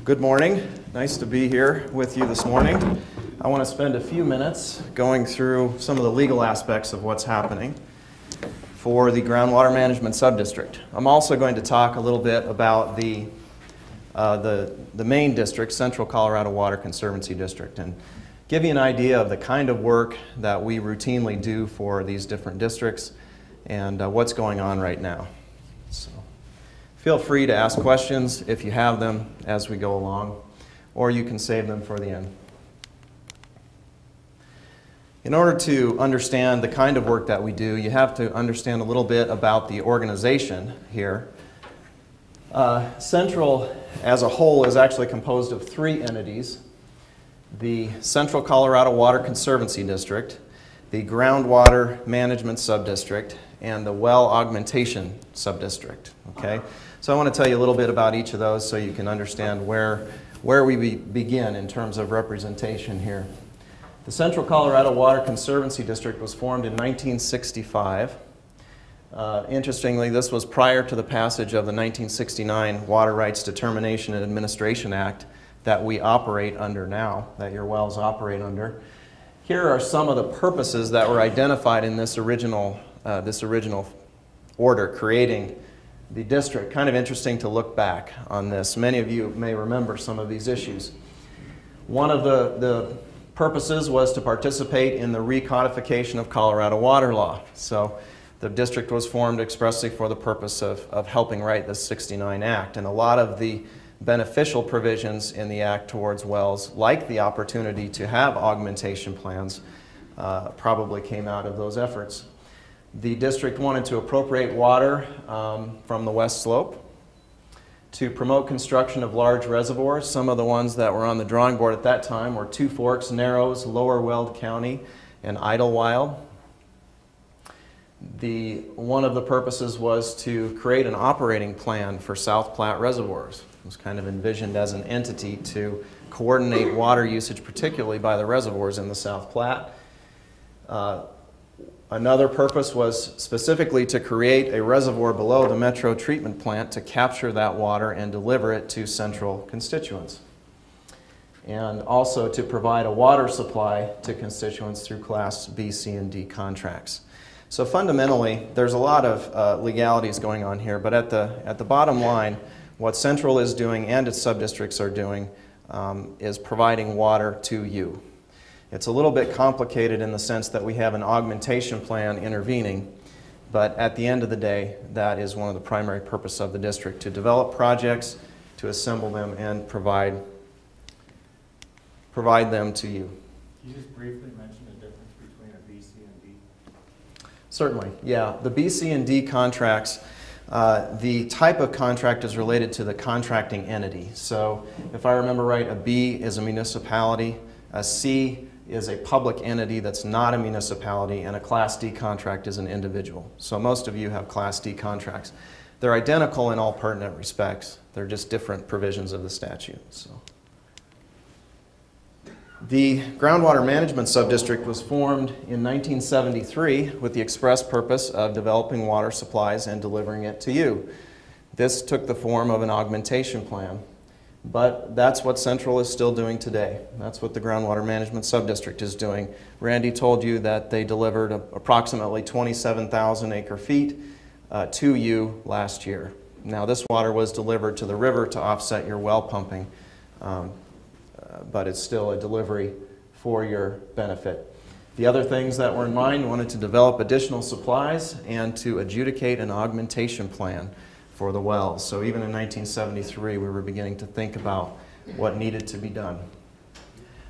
Good morning. Nice to be here with you this morning. I want to spend a few minutes going through some of the legal aspects of what's happening for the groundwater management subdistrict. I'm also going to talk a little bit about the main district, Central Colorado Water Conservancy District, and give you an idea of the kind of work that we routinely do for these different districts and what's going on right now. So, feel free to ask questions if you have them as we go along, or you can save them for the end. In order to understand the kind of work that we do, you have to understand a little bit about the organization here. Central as a whole is actually composed of three entities: the Central Colorado Water Conservancy District, the Groundwater Management Subdistrict, and the Well Augmentation Subdistrict. Okay? So I want to tell you a little bit about each of those so you can understand where we begin in terms of representation here. The Central Colorado Water Conservancy District was formed in 1965. Interestingly, this was prior to the passage of the 1969 Water Rights Determination and Administration Act that we operate under now, that your wells operate under. Here are some of the purposes that were identified in this original order creating the district. Kind of interesting to look back on this. Many of you may remember some of these issues. One of the purposes was to participate in the recodification of Colorado water law. So the district was formed expressly for the purpose of helping write the '69 Act. And a lot of the beneficial provisions in the Act towards wells, like the opportunity to have augmentation plans, probably came out of those efforts. The district wanted to appropriate water from the west slope to promote construction of large reservoirs. Some of the ones that were on the drawing board at that time were Two Forks, Narrows, Lower Weld County, and Idlewild. One of the purposes was to create an operating plan for South Platte reservoirs. It was kind of envisioned as an entity to coordinate water usage, particularly by the reservoirs in the South Platte. Another purpose was specifically to create a reservoir below the Metro treatment plant to capture that water and deliver it to central constituents. And also to provide a water supply to constituents through Class B, C, and D contracts. So fundamentally, there's a lot of legalities going on here, but at the bottom line, what Central is doing and its subdistricts are doing is providing water to you. It's a little bit complicated in the sense that we have an augmentation plan intervening, but at the end of the day, that is one of the primary purposes of the district, to develop projects, to assemble them, and provide them to you. Can you just briefly mention the difference between a B, C, and D? Certainly, yeah. The B, C, and D contracts, the type of contract is related to the contracting entity. So if I remember right, a B is a municipality, a C is a public entity that's not a municipality, and a Class D contract is an individual. So most of you have Class D contracts. They're identical in all pertinent respects. They're just different provisions of the statute. So, the Groundwater Management Subdistrict was formed in 1973 with the express purpose of developing water supplies and delivering it to you. This took the form of an augmentation plan. But that's what Central is still doing today. That's what the Groundwater Management Subdistrict is doing. Randy told you that they delivered approximately 27,000 acre-feet to you last year. Now this water was delivered to the river to offset your well pumping, but it's still a delivery for your benefit. The other things that were in mind, wanted to develop additional supplies and to adjudicate an augmentation plan for the wells. So even in 1973, we were beginning to think about what needed to be done.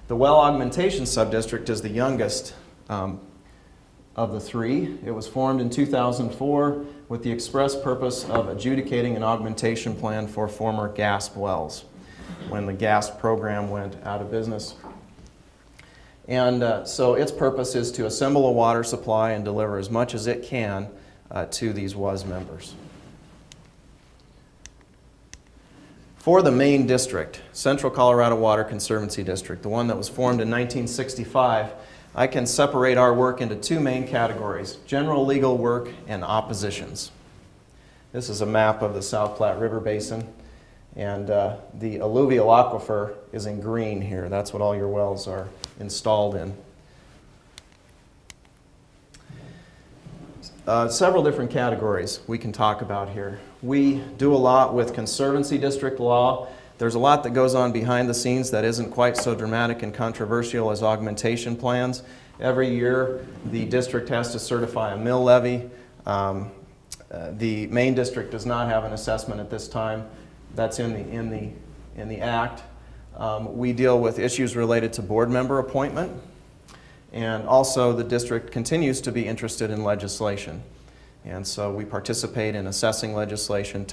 The Well Augmentation Subdistrict is the youngest of the three. It was formed in 2004 with the express purpose of adjudicating an augmentation plan for former GASP wells when the GASP program went out of business. And so its purpose is to assemble a water supply and deliver as much as it can to these WAS members. For the main district, Central Colorado Water Conservancy District, the one that was formed in 1965, I can separate our work into two main categories: general legal work and oppositions. This is a map of the South Platte River Basin. And the alluvial aquifer is in green here. That's what all your wells are installed in. Several different categories we can talk about here. We do a lot with Conservancy District law. There's a lot that goes on behind the scenes that isn't quite so dramatic and controversial as augmentation plans. Every year, the district has to certify a mill levy. The main district does not have an assessment at this time. That's in the Act. We deal with issues related to board member appointment. And also, the district continues to be interested in legislation. And so we participate in assessing legislation,